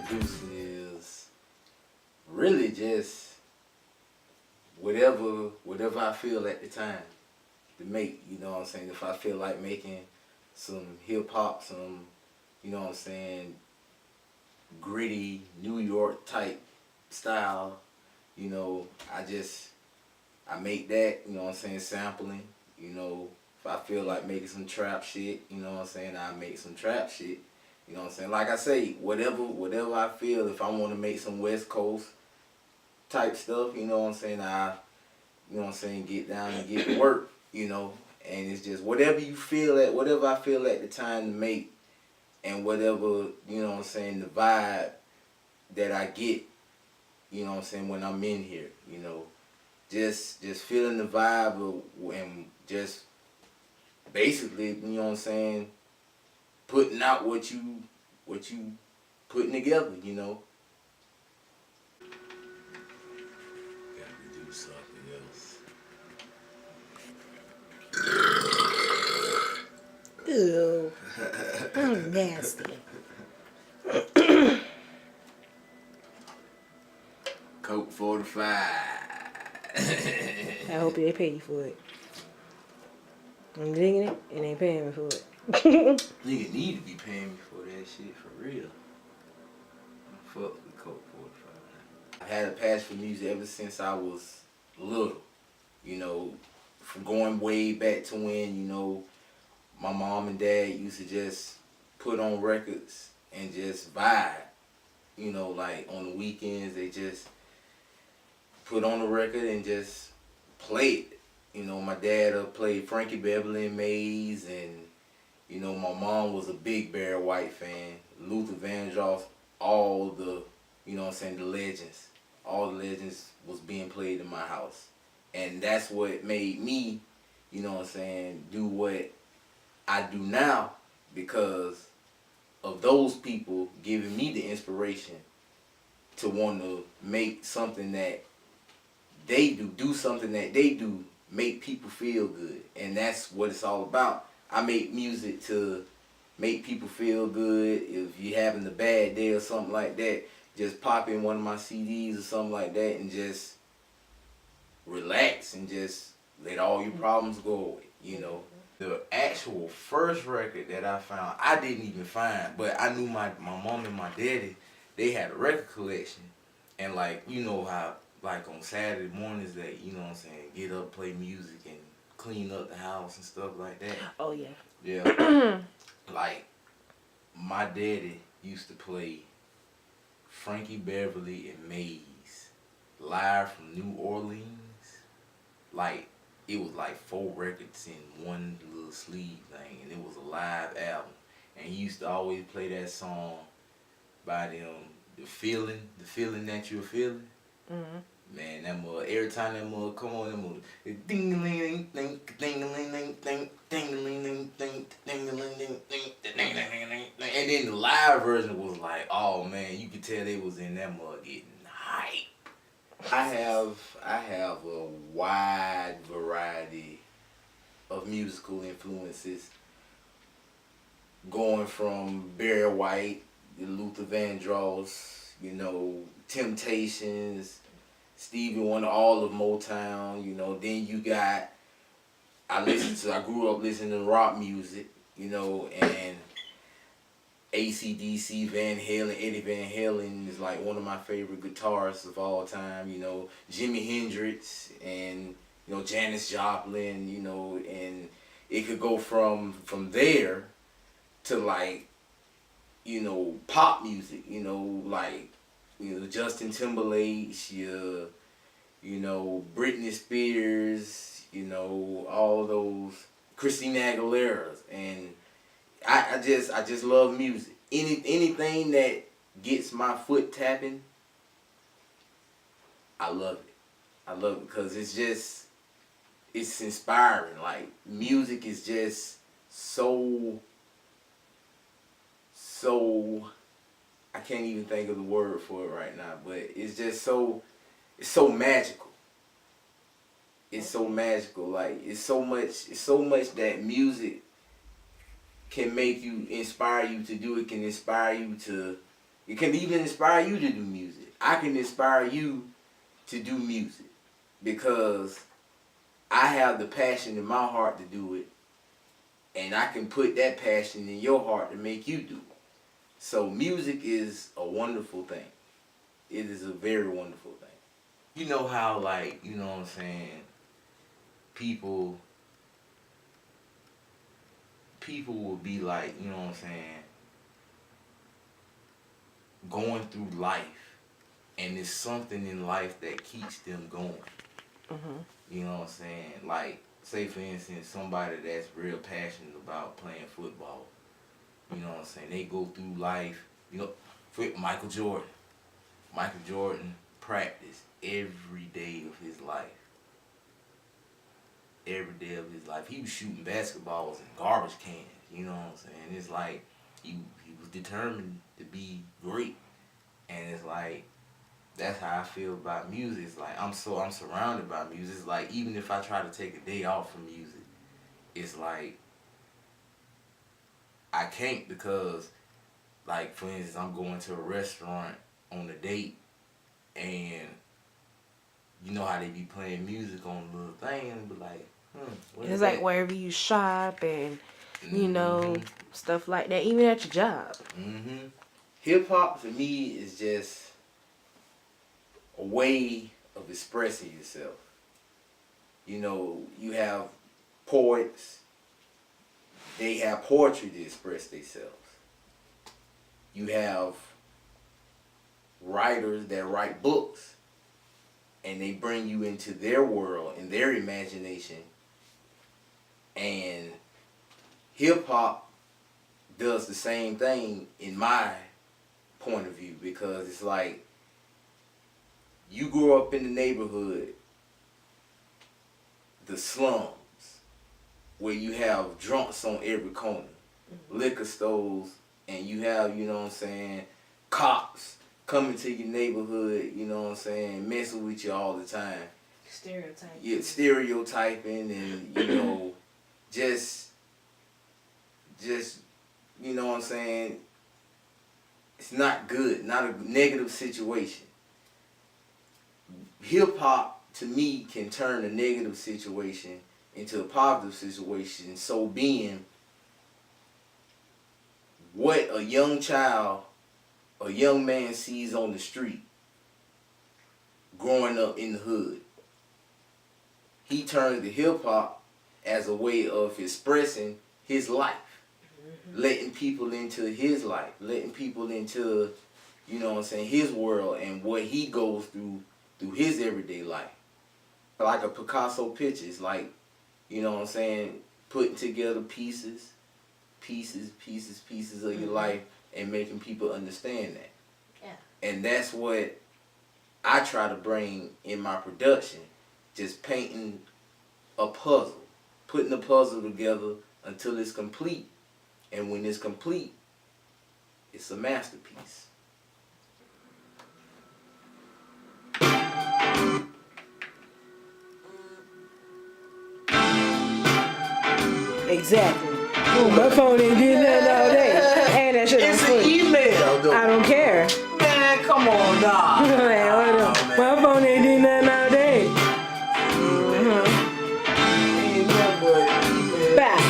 producing is really just whatever I feel at the time to make, you know what I'm saying? If I feel like making some hip hop, some, you know what I'm saying, gritty New York type style, you know, I make that, you know what I'm saying, sampling, you know. If I feel like making some trap shit, you know what I'm saying, I make some trap shit. You know what I'm saying? Like I say, whatever I feel, if I want to make some West Coast type stuff, you know what I'm saying, you know what I'm saying, get down and get to work, you know. And it's just whatever I feel at the time to make, and whatever, you know what I'm saying, the vibe that I get, you know what I'm saying, when I'm in here, you know. Just feeling the vibe and just basically, you know what I'm saying, putting out what you putting together, you know. Gotta do something else. Ew. I'm nasty. Coke 45. I hope they pay you for it. I'm digging it and they paying me for it. Nigga need to be paying me for that shit for real. Fuck with Coke 45. I had a passion for music ever since I was little. You know, from going way back to when, you know, my mom and dad used to just put on records and just vibe. You know, like on the weekends they just put on the record and just play it. You know, my dad played Frankie Beverly and Mays, and you know, my mom was a big Barry White fan. Luther Vandross, all the, you know what I'm saying, the legends. All the legends was being played in my house. And that's what made me, you know what I'm saying, do what I do now, because of those people giving me the inspiration to want to make something that they do something that they do, make people feel good. And that's what it's all about. I make music to make people feel good. If you're having a bad day or something like that, just pop in one of my CDs or something like that and just relax and just let all your problems go away, you know. The actual first record that I found, I didn't even find, but I knew my mom and my daddy, they had a record collection. And like, you know how, like on Saturday mornings that, you know what I'm saying, get up, play music and clean up the house and stuff like that. Oh, yeah. Yeah. Like, my daddy used to play Frankie Beverly and Mays live from New Orleans. Like, it was like 4 records in one little sleeve thing, and it was a live album. And he used to always play that song by them, the feeling that you're feeling. Mm-hmm. Man, that mother, every time that mother come on, that mother, ding-a-ling, ding, ding-a-ling, ding, ding, ding-a-ling, ding, ding, ding-a-ling, ding, ding, ding-a-ling, ding. And then the live version was like, oh man, you could tell they was in that mother getting hype. I have a wide variety of musical influences, going from Barry White, Luther Vandross, you know, Temptations, Stevie Wonder, all of Motown, you know. Then you got, I grew up listening to rock music, you know, and AC/DC, Van Halen, Eddie Van Halen is like one of my favorite guitarists of all time, you know. Jimi Hendrix and, you know, Janis Joplin, you know, and it could go from there to like, you know, pop music, you know, like, you know, Justin Timberlake, you know, Britney Spears, you know, all those, Christina Aguilera's, and I just love music. Anything that gets my foot tapping, I love it. I love it because it's inspiring. Like, music is just so, I can't even think of the word for it right now, but it's just it's so magical. It's so magical. Like, it's so much that music can make you, inspire you to do. It can inspire you to It can even inspire you to do music. I can inspire you to do music because I have the passion in my heart to do it, and I can put that passion in your heart to make you do it. So music is a wonderful thing. It is a very wonderful thing. You know how, like, you know what I'm saying, people will be like, you know what I'm saying, going through life, and it's something in life that keeps them going. You know what I'm saying? Like, say for instance, somebody that's real passionate about playing football. You know what I'm saying? They go through life, you know, for Michael Jordan. Michael Jordan practiced every day of his life. Every day of his life. He was shooting basketballs in garbage cans. You know what I'm saying? It's like he was determined to be great. And it's like, that's how I feel about music. It's like I'm surrounded by music. It's like even if I try to take a day off from music, it's like I can't because, like, for instance, I'm going to a restaurant on a date, and you know how they be playing music on the little thing, and be like, It's like wherever you shop and, you know, stuff like that, even at your job. Hip hop for me is just a way of expressing yourself. You know, you have poets, they have poetry to express themselves. You have writers that write books, and they bring you into their world and their imagination. And hip hop does the same thing in my point of view, because it's like you grew up in the neighborhood, the slums, where you have drunks on every corner, liquor stores, and you have, you know what I'm saying, cops coming to your neighborhood, you know what I'm saying, messing with you all the time. Stereotyping. Yeah, stereotyping, and, you know, just, you know what I'm saying, it's not good, not a negative situation. Hip hop, to me, can turn a negative situation into a positive situation, so being what a young child, a young man sees on the street growing up in the hood. He turns to hip hop as a way of expressing his life, letting people into his life, letting people into, you know what I'm saying, his world and what he goes through his everyday life. Like a Picasso picture, it's like, you know what I'm saying, putting together pieces of your life and making people understand that. Yeah. And that's what I try to bring in my production, just painting a puzzle, putting the puzzle together until it's complete. And when it's complete, it's a masterpiece. Exactly. Ooh, my phone ain't doing nothing all day. And that shit It's an email, though. I don't care. Man, come on, nah. My phone ain't doing nothing all day. Ain't nothing but email. Bye.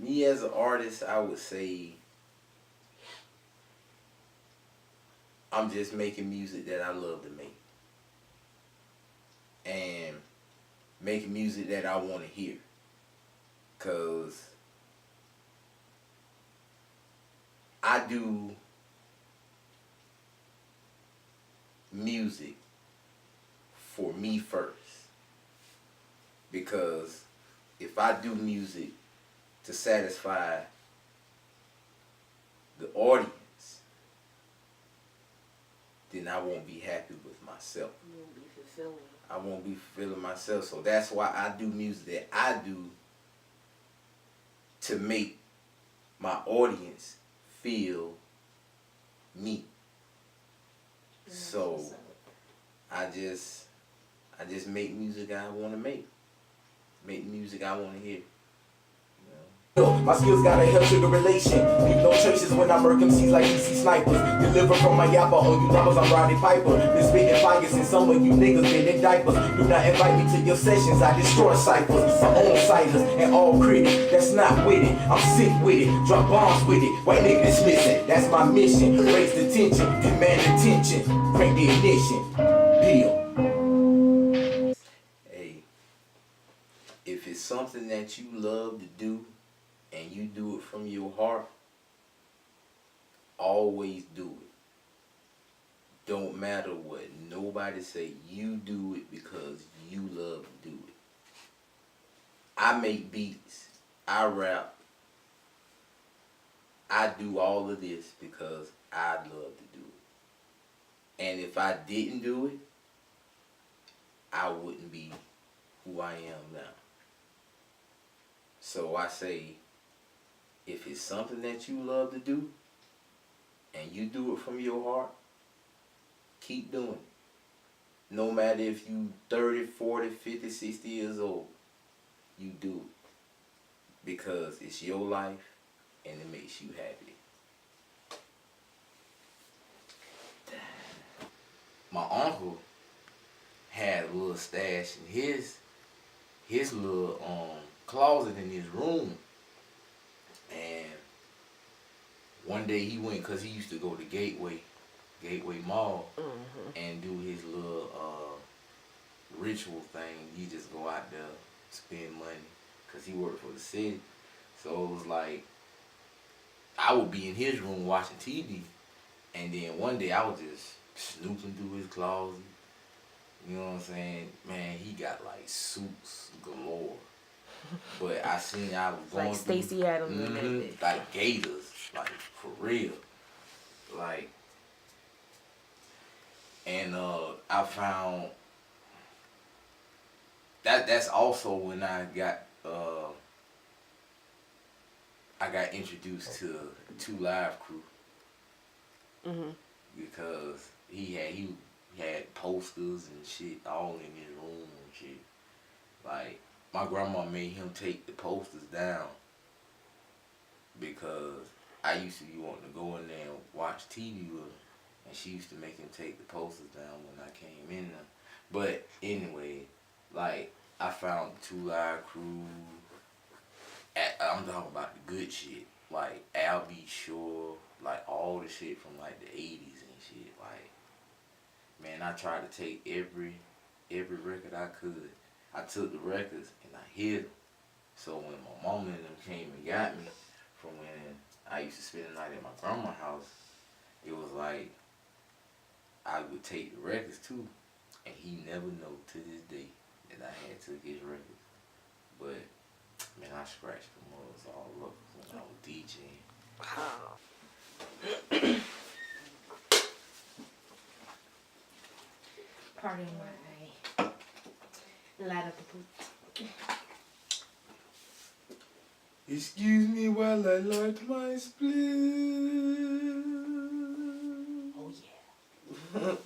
Me as an artist, I would say I'm just making music that I love to make. and making music that I want to hear. Cause I do music for me first. Because if I do music to satisfy the audience, then I won't be happy with myself. You won't be fulfilling. I won't be fulfilling myself. So that's why I do music that I do to make my audience feel me. So I just make music I want to make. Make music I want to hear. My skills got a hell trigger relation. Leave no traces when I murk MCs like DC snipers. Deliver from my yappa on you numbers, I'm Roddy Piper. Been spitting fires and some of you niggas been in diapers. Do not invite me to your sessions, I destroy ciphers. Some on-sighters and all critic, that's not with it. I'm sick with it, drop bombs with it. White nigga dismissing, that's my mission. Raise the tension, demand attention. Crank the ignition, deal. Hey, if it's something that you love to do, and you do it from your heart, always do it. Don't matter what nobody say, you do it because you love to do it. I make beats, I rap, I do all of this because I love to do it. And if I didn't do it, I wouldn't be who I am now. So I say, if it's something that you love to do, and you do it from your heart, keep doing it. No matter if you 30, 40, 50, 60 years old, you do it. Because it's your life, and it makes you happy. My uncle had a little stash in his little closet in his room. And one day he went, cause he used to go to Gateway Mall, and do his little ritual thing. He just go out there, spend money, cause he worked for the city. So it was like, I would be in his room watching TV, and then one day I was just snooping through his closet. You know what I'm saying? Man, he got like suits galore. But I seen I was going like Stacey Adams and that bitch. like gators, like for real, like. And I found that's also when I got introduced to Two Live Crew. Because he had posters and shit all in his room and shit. Like, my grandma made him take the posters down because I used to be wanting to go in there and watch TV with him, and she used to make him take the posters down when I came in there. But anyway, like, I found the Two Live Crew. I'm talking about the good shit, like Al B. Shore, like all the shit from like the 80s and shit. Like, man, I tried to take every record I could. I took the records and I hid them. So when my mama and them came and got me from when I used to spend the night at my grandma's house, it was like I would take the records too, and he never know to this day that I had took his records. But man, I scratched the mugs all up when I was DJing. Wow. Pardon my light up the boot. Excuse me while I light my split. Oh yeah.